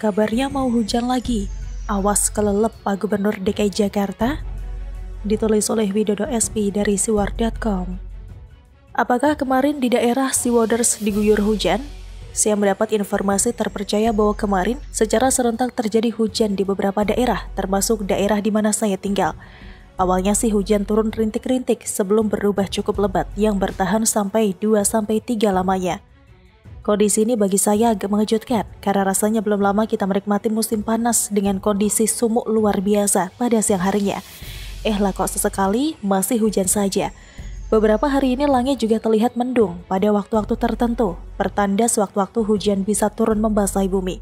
kabarnya mau hujan lagi. Awas kelelep Pak Gubernur DKI Jakarta. Ditulis oleh Widodo SP dari siwar.com. Apakah kemarin di daerah Seawaders diguyur hujan? Saya mendapat informasi terpercaya bahwa kemarin secara serentak terjadi hujan di beberapa daerah, termasuk daerah di mana saya tinggal. Awalnya sih hujan turun rintik-rintik sebelum berubah cukup lebat yang bertahan sampai 2-3 lamanya. Kondisi ini bagi saya agak mengejutkan karena rasanya belum lama kita menikmati musim panas dengan kondisi sumuk luar biasa pada siang harinya. Lah kok sesekali masih hujan saja. Beberapa hari ini langit juga terlihat mendung pada waktu-waktu tertentu, pertanda sewaktu-waktu hujan bisa turun membasahi bumi.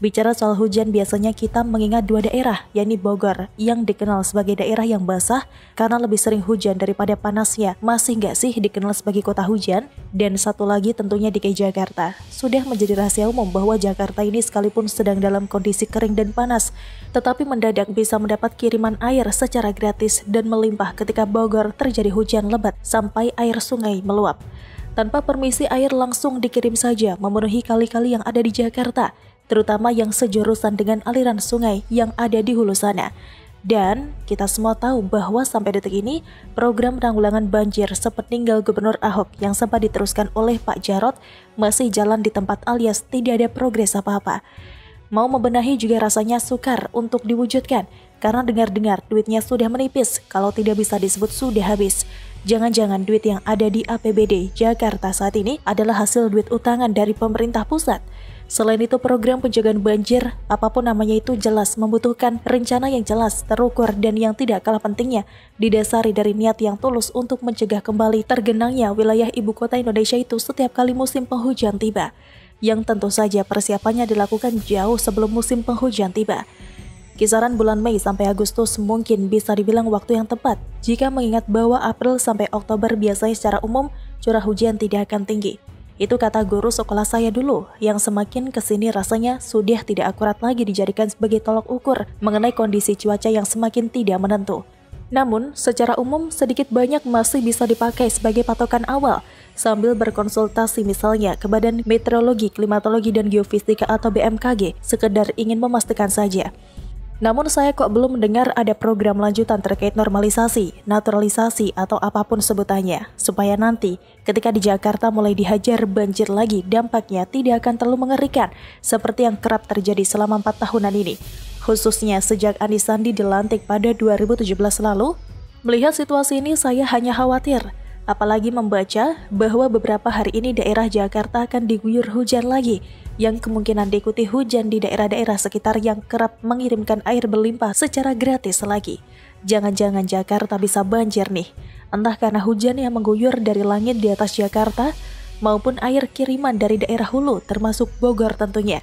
Bicara soal hujan biasanya kita mengingat dua daerah, yakni Bogor yang dikenal sebagai daerah yang basah karena lebih sering hujan daripada panasnya. Masih nggak sih dikenal sebagai kota hujan? Dan satu lagi tentunya DKI Jakarta. Sudah menjadi rahasia umum bahwa Jakarta ini sekalipun sedang dalam kondisi kering dan panas, tetapi mendadak bisa mendapat kiriman air secara gratis dan melimpah ketika Bogor terjadi hujan lebat sampai air sungai meluap. Tanpa permisi air langsung dikirim saja memenuhi kali-kali yang ada di Jakarta, terutama yang sejurusan dengan aliran sungai yang ada di hulu sana. Dan kita semua tahu bahwa sampai detik ini program penanggulangan banjir sepeninggal Gubernur Ahok yang sempat diteruskan oleh Pak Jarot masih jalan di tempat alias tidak ada progres apa-apa. Mau membenahi juga rasanya sukar untuk diwujudkan karena dengar-dengar duitnya sudah menipis, kalau tidak bisa disebut sudah habis. Jangan-jangan duit yang ada di APBD Jakarta saat ini adalah hasil duit utangan dari pemerintah pusat. Selain itu program penjagaan banjir, apapun namanya itu jelas membutuhkan rencana yang jelas, terukur dan yang tidak kalah pentingnya didasari dari niat yang tulus untuk mencegah kembali tergenangnya wilayah ibu kota Indonesia itu setiap kali musim penghujan tiba. Yang tentu saja persiapannya dilakukan jauh sebelum musim penghujan tiba. Kisaran bulan Mei sampai Agustus mungkin bisa dibilang waktu yang tepat jika mengingat bahwa April sampai Oktober biasanya secara umum curah hujan tidak akan tinggi. Itu kata guru sekolah saya dulu, yang semakin kesini rasanya sudah tidak akurat lagi dijadikan sebagai tolok ukur mengenai kondisi cuaca yang semakin tidak menentu. Namun, secara umum sedikit banyak masih bisa dipakai sebagai patokan awal, sambil berkonsultasi misalnya ke Badan Meteorologi, Klimatologi, dan Geofisika atau BMKG, sekedar ingin memastikan saja. Namun saya kok belum mendengar ada program lanjutan terkait normalisasi, naturalisasi, atau apapun sebutannya, supaya nanti ketika di Jakarta mulai dihajar banjir lagi, dampaknya tidak akan terlalu mengerikan seperti yang kerap terjadi selama 4 tahunan ini. Khususnya sejak Anies Sandi dilantik pada 2017 lalu. Melihat situasi ini saya hanya khawatir, apalagi membaca bahwa beberapa hari ini daerah Jakarta akan diguyur hujan lagi, yang kemungkinan diikuti hujan di daerah-daerah sekitar yang kerap mengirimkan air berlimpah secara gratis lagi. Jangan-jangan Jakarta bisa banjir nih, entah karena hujan yang mengguyur dari langit di atas Jakarta, maupun air kiriman dari daerah hulu termasuk Bogor tentunya.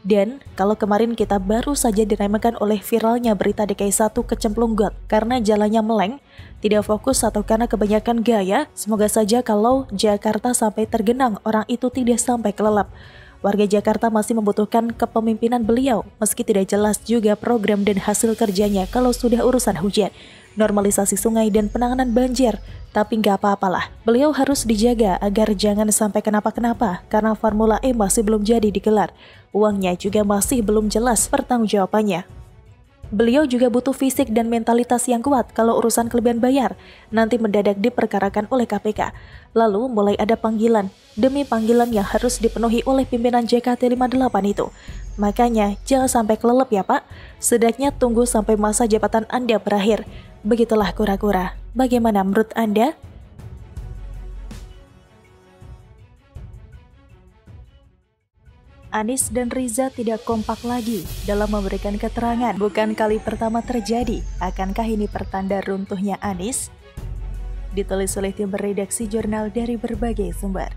Dan kalau kemarin kita baru saja diremehkan oleh viralnya berita DKI 1 kecemplung got karena jalannya meleng, tidak fokus atau karena kebanyakan gaya, semoga saja kalau Jakarta sampai tergenang orang itu tidak sampai kelelap. Warga Jakarta masih membutuhkan kepemimpinan beliau, meski tidak jelas juga program dan hasil kerjanya kalau sudah urusan hujan, normalisasi sungai dan penanganan banjir. Tapi nggak apa-apalah, beliau harus dijaga agar jangan sampai kenapa-kenapa karena Formula E masih belum jadi digelar. Uangnya juga masih belum jelas pertanggungjawabannya. Beliau juga butuh fisik dan mentalitas yang kuat kalau urusan kelebihan bayar nanti mendadak diperkarakan oleh KPK. Lalu mulai ada panggilan demi panggilan yang harus dipenuhi oleh pimpinan JKT58 itu. Makanya jangan sampai kelelep ya Pak. Setidaknya tunggu sampai masa jabatan Anda berakhir. Begitulah kura-kura. Bagaimana menurut Anda? Anies dan Riza tidak kompak lagi dalam memberikan keterangan. Bukan kali pertama terjadi. Akankah ini pertanda runtuhnya Anies? Ditulis oleh tim redaksi jurnal dari berbagai sumber.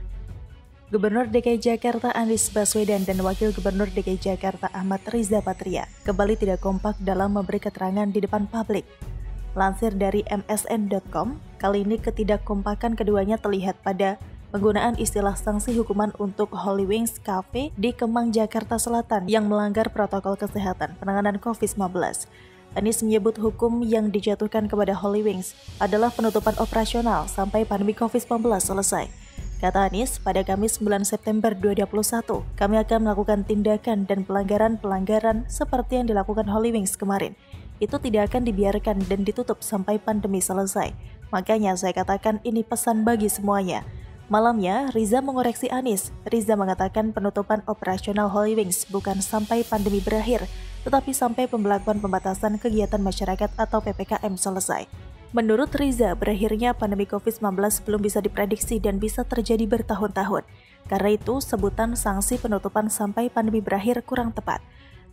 Gubernur DKI Jakarta Anies Baswedan dan Wakil Gubernur DKI Jakarta Ahmad Riza Patria kembali tidak kompak dalam memberi keterangan di depan publik. Lansir dari msn.com, kali ini ketidakkompakan keduanya terlihat pada penggunaan istilah sanksi hukuman untuk Holy Wings Cafe di Kemang, Jakarta Selatan yang melanggar protokol kesehatan penanganan COVID-19. Anies menyebut hukum yang dijatuhkan kepada Holy Wings adalah penutupan operasional sampai pandemi COVID-19 selesai. Kata Anies, pada Kamis 9 September 2021, kami akan melakukan tindakan dan pelanggaran-pelanggaran seperti yang dilakukan Holy Wings kemarin. Itu tidak akan dibiarkan dan ditutup sampai pandemi selesai. Makanya saya katakan ini pesan bagi semuanya. Malamnya, Riza mengoreksi Anies. Riza mengatakan penutupan operasional Holy Wings bukan sampai pandemi berakhir, tetapi sampai pembelakuan pembatasan kegiatan masyarakat atau PPKM selesai. Menurut Riza, berakhirnya pandemi COVID-19 belum bisa diprediksi dan bisa terjadi bertahun-tahun. Karena itu, sebutan sanksi penutupan sampai pandemi berakhir kurang tepat.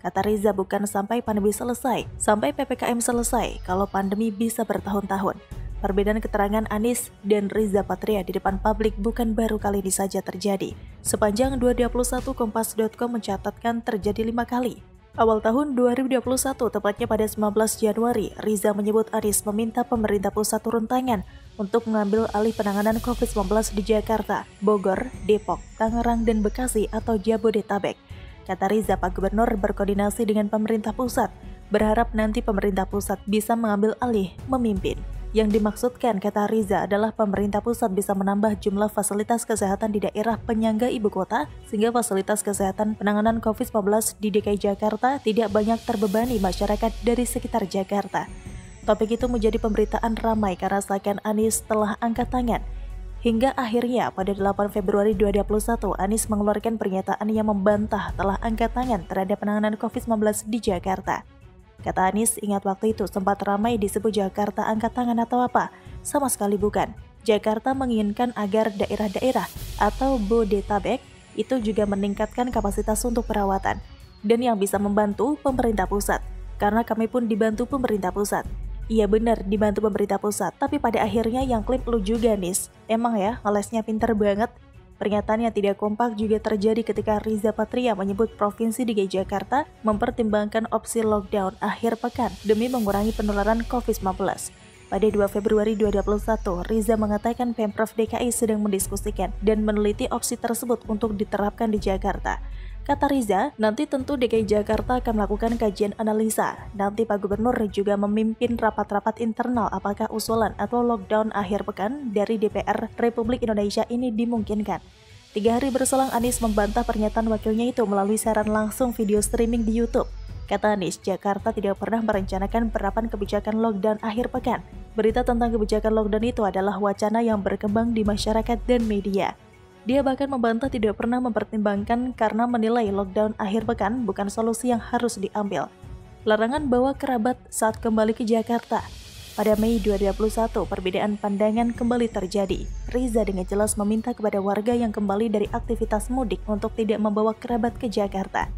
Kata Riza, bukan sampai pandemi selesai, sampai PPKM selesai, kalau pandemi bisa bertahun-tahun. Perbedaan keterangan Anies dan Riza Patria di depan publik bukan baru kali ini saja terjadi. Sepanjang 2021, Kompas.com mencatatkan terjadi 5 kali. Awal tahun 2021, tepatnya pada 19 Januari, Riza menyebut Anies meminta pemerintah pusat turun tangan untuk mengambil alih penanganan COVID-19 di Jakarta, Bogor, Depok, Tangerang, dan Bekasi atau Jabodetabek. Kata Riza, Pak Gubernur berkoordinasi dengan pemerintah pusat, berharap nanti pemerintah pusat bisa mengambil alih memimpin. Yang dimaksudkan, kata Riza, adalah pemerintah pusat bisa menambah jumlah fasilitas kesehatan di daerah penyangga ibu kota, sehingga fasilitas kesehatan penanganan COVID-19 di DKI Jakarta tidak banyak terbebani masyarakat dari sekitar Jakarta. Topik itu menjadi pemberitaan ramai karena seakan Anies telah angkat tangan. Hingga akhirnya pada 8 Februari 2021, Anies mengeluarkan pernyataan yang membantah telah angkat tangan terhadap penanganan COVID-19 di Jakarta. Kata Anies, ingat waktu itu sempat ramai disebut Jakarta angkat tangan atau apa? Sama sekali bukan. Jakarta menginginkan agar daerah-daerah atau Bodetabek itu juga meningkatkan kapasitas untuk perawatan. Dan yang bisa membantu pemerintah pusat. Karena kami pun dibantu pemerintah pusat. Iya benar, dibantu pemerintah pusat. Tapi pada akhirnya yang klaim lu juga, Nis. Emang ya, ngelesnya pinter banget. Pernyataan yang tidak kompak juga terjadi ketika Riza Patria menyebut Provinsi DKI Jakarta mempertimbangkan opsi lockdown akhir pekan demi mengurangi penularan COVID-19. Pada 2 Februari 2021, Riza mengatakan Pemprov DKI sedang mendiskusikan dan meneliti opsi tersebut untuk diterapkan di Jakarta. Kata Riza, nanti tentu DKI Jakarta akan melakukan kajian analisa. Nanti Pak Gubernur juga memimpin rapat-rapat internal apakah usulan atau lockdown akhir pekan dari DPR Republik Indonesia ini dimungkinkan. 3 hari berselang, Anies membantah pernyataan wakilnya itu melalui siaran langsung video streaming di YouTube. Kata Anies, Jakarta tidak pernah merencanakan penerapan kebijakan lockdown akhir pekan. Berita tentang kebijakan lockdown itu adalah wacana yang berkembang di masyarakat dan media. Dia bahkan membantah tidak pernah mempertimbangkan karena menilai lockdown akhir pekan bukan solusi yang harus diambil. Larangan bawa kerabat saat kembali ke Jakarta. Pada Mei 2021, perbedaan pandangan kembali terjadi. Riza dengan jelas meminta kepada warga yang kembali dari aktivitas mudik untuk tidak membawa kerabat ke Jakarta.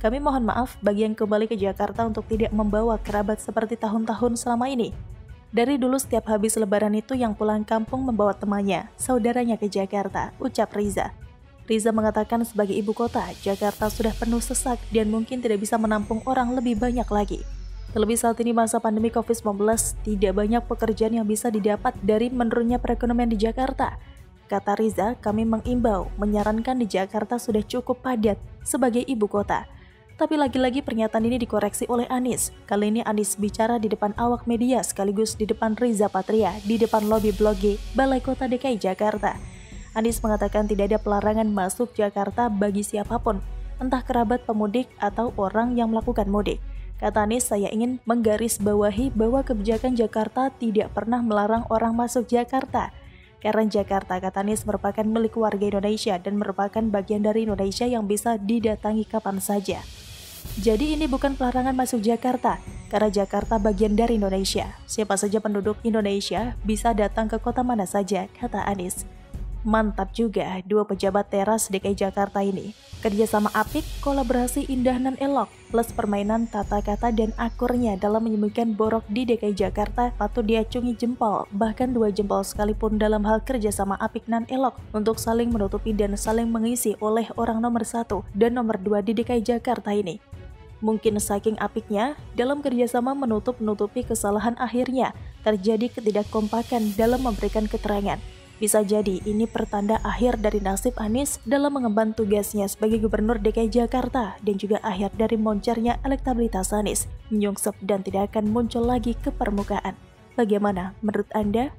Kami mohon maaf bagi yang kembali ke Jakarta untuk tidak membawa kerabat seperti tahun-tahun selama ini. Dari dulu setiap habis lebaran itu yang pulang kampung membawa temannya, saudaranya ke Jakarta, ucap Riza. Riza mengatakan sebagai ibu kota, Jakarta sudah penuh sesak dan mungkin tidak bisa menampung orang lebih banyak lagi. Terlebih saat ini masa pandemi COVID-19, tidak banyak pekerjaan yang bisa didapat dari menurunnya perekonomian di Jakarta. Kata Riza, kami mengimbau, menyarankan di Jakarta sudah cukup padat sebagai ibu kota. Tapi lagi-lagi pernyataan ini dikoreksi oleh Anies. Kali ini Anies bicara di depan awak media sekaligus di depan Riza Patria, di depan lobi blog Balai Kota DKI Jakarta. Anies mengatakan tidak ada pelarangan masuk Jakarta bagi siapapun, entah kerabat pemudik atau orang yang melakukan mudik. Kata Anies, saya ingin menggarisbawahi bahwa kebijakan Jakarta tidak pernah melarang orang masuk Jakarta. Karena Jakarta, kata Anies, merupakan milik warga Indonesia dan merupakan bagian dari Indonesia yang bisa didatangi kapan saja. Jadi ini bukan pelarangan masuk Jakarta, karena Jakarta bagian dari Indonesia. Siapa saja penduduk Indonesia bisa datang ke kota mana saja, kata Anies. Mantap juga dua pejabat teras DKI Jakarta ini. Kerjasama apik, kolaborasi indah dan elok, plus permainan tata kata dan akurnya dalam menyembuhkan borok di DKI Jakarta patut diacungi jempol, bahkan 2 jempol sekalipun dalam hal kerjasama apik dan elok untuk saling menutupi dan saling mengisi oleh orang nomor 1 dan nomor 2 di DKI Jakarta ini. Mungkin saking apiknya, dalam kerjasama menutupi kesalahan akhirnya terjadi ketidakkompakan dalam memberikan keterangan. Bisa jadi ini pertanda akhir dari nasib Anies dalam mengemban tugasnya sebagai Gubernur DKI Jakarta dan juga akhir dari moncernya elektabilitas Anies, menyungsep dan tidak akan muncul lagi ke permukaan. Bagaimana menurut Anda?